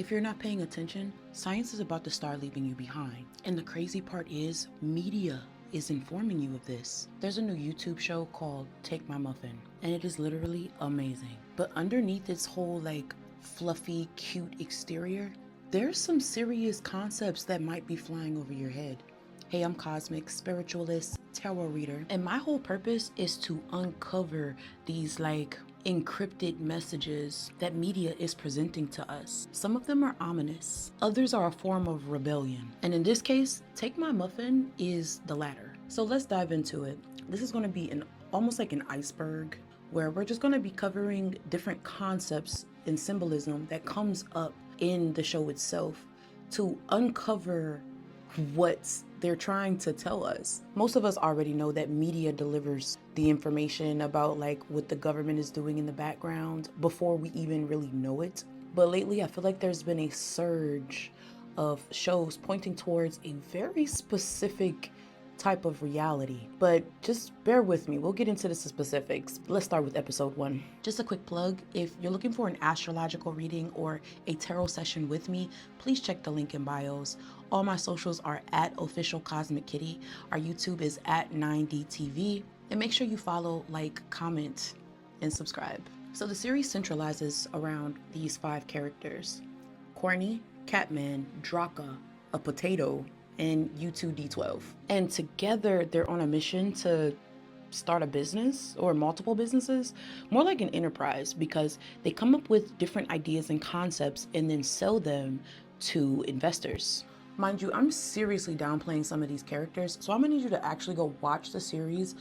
If you're not paying attention, science is about to start leaving you behind. And the crazy part is, media is informing you of this. There's a new YouTube show called Take My Muffin, and it is literally amazing. But underneath its whole fluffy, cute exterior, there's some serious concepts that might be flying over your head. Hey, I'm Cosmic, spiritualist, tarot reader, and my whole purpose is to uncover these encrypted messages that media is presenting to us. Some of them are ominous, others are a form of rebellion. And in this case, Take My Muffin is the latter. So let's dive into it. This is going to be almost like an iceberg, where we're just going to be covering different concepts and symbolism that comes up in the show itself to uncover what they're trying to tell us. Most of us already know that media delivers the information about what the government is doing in the background before we even really know it. But lately, I feel like there's been a surge of shows pointing towards a very specific type of reality. But just bear with me, we'll get into the specifics. Let's start with episode 1. Just a quick plug, if you're looking for an astrological reading or a tarot session with me, please check the link in bios. All my socials are at official Cosmic Kitty. Our YouTube is at 9DTV. And make sure you follow, comment, and subscribe. So the series centralizes around these 5 characters: Corny, Catman, Draka, a potato, and U2D12. And together they're on a mission to start a business or multiple businesses, more like an enterprise, because they come up with different ideas and concepts and then sell them to investors. Mind you, I'm seriously downplaying some of these characters, so I'm gonna need you to actually go watch the series.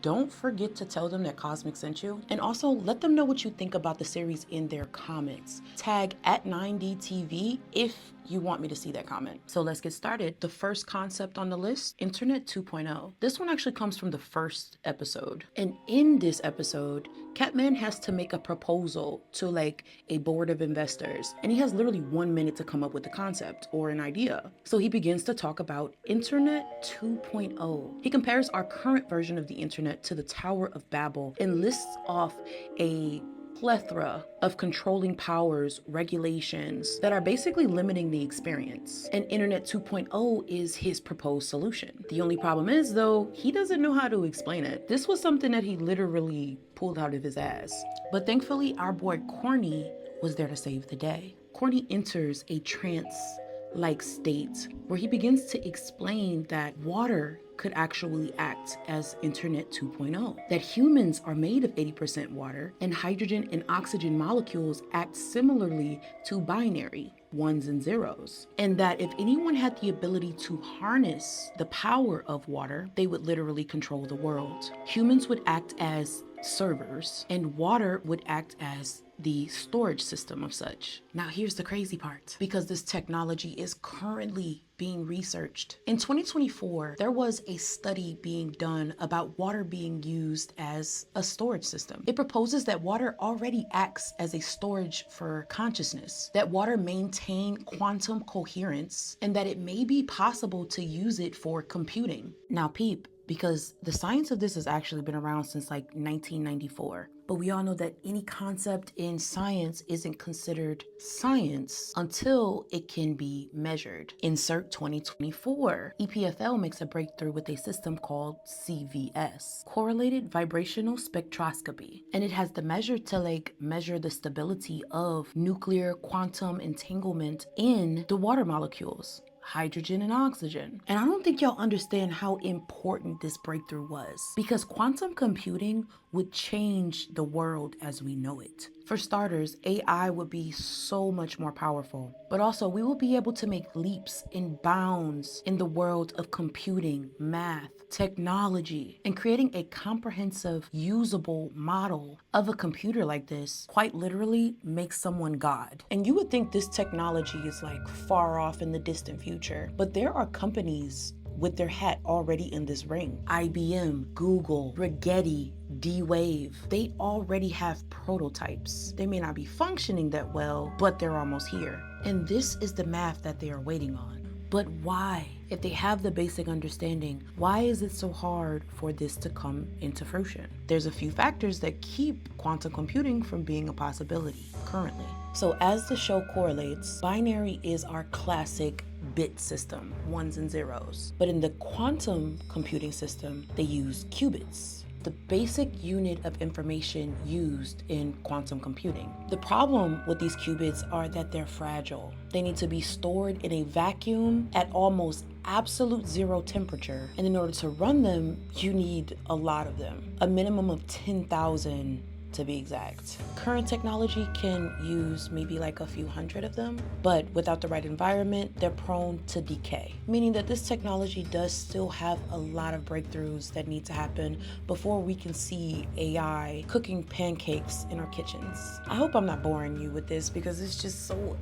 Don't forget to tell them that Cosmic sent you, and also let them know what you think about the series in their comments. Tag at 9DTV if you want me to see that comment. So let's get started. The first concept on the list, Internet 2.0. This one actually comes from the first episode. And in this episode, Catman has to make a proposal to a board of investors. And he has literally 1 minute to come up with the concept or an idea. So he begins to talk about Internet 2.0. He compares our current version of the internet to the Tower of Babel and lists off a plethora of controlling powers, regulations that are basically limiting the experience. And Internet 2.0 is his proposed solution. The only problem is, though, he doesn't know how to explain it. This was something that he literally pulled out of his ass. But thankfully, our boy Corny was there to save the day. Corny enters a trance-like state where he begins to explain that water could actually act as Internet 2.0, that humans are made of 80% water, and hydrogen and oxygen molecules act similarly to binary, ones and zeros, and that if anyone had the ability to harness the power of water, they would literally control the world. Humans would act as servers, and water would act as the storage system of such. Now here's the crazy part, because this technology is currently being researched. In 2024, there was a study being done about water being used as a storage system. It proposes that water already acts as a storage for consciousness, that water maintain quantum coherence, and that it may be possible to use it for computing. Now peep, because the science of this has actually been around since 1994. But we all know that any concept in science isn't considered science until it can be measured. Insert 2024. EPFL makes a breakthrough with a system called CVS, Correlated Vibrational Spectroscopy. And it has the measure to measure the stability of nuclear quantum entanglement in the water molecules, hydrogen and oxygen. And I don't think y'all understand how important this breakthrough was, because quantum computing would change the world as we know it. For starters, AI would be so much more powerful, but also we will be able to make leaps and bounds in the world of computing, math, technology, and creating a comprehensive, usable model of a computer like this quite literally makes someone God. And you would think this technology is far off in the distant future, but there are companies with their hat already in this ring. IBM, Google, Rigetti, D-Wave, they already have prototypes. They may not be functioning that well, but they're almost here. And this is the math that they are waiting on. But why? If they have the basic understanding, why is it so hard for this to come into fruition? There's a few factors that keep quantum computing from being a possibility currently. So as the show correlates, binary is our classic bit system, ones and zeros. But in the quantum computing system, they use qubits, the basic unit of information used in quantum computing. The problem with these qubits are that they're fragile. They need to be stored in a vacuum at almost absolute zero temperature. And in order to run them, you need a lot of them, a minimum of 10,000 to be exact. Current technology can use maybe like a few hundred of them, but without the right environment, they're prone to decay, meaning that this technology does still have a lot of breakthroughs that need to happen before we can see AI cooking pancakes in our kitchens. I hope I'm not boring you with this because it's just so,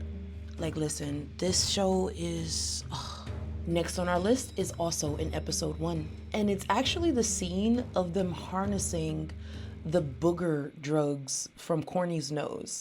listen, this show is... Next on our list is also in episode 1, and it's actually the scene of them harnessing the booger drugs from Corny's nose.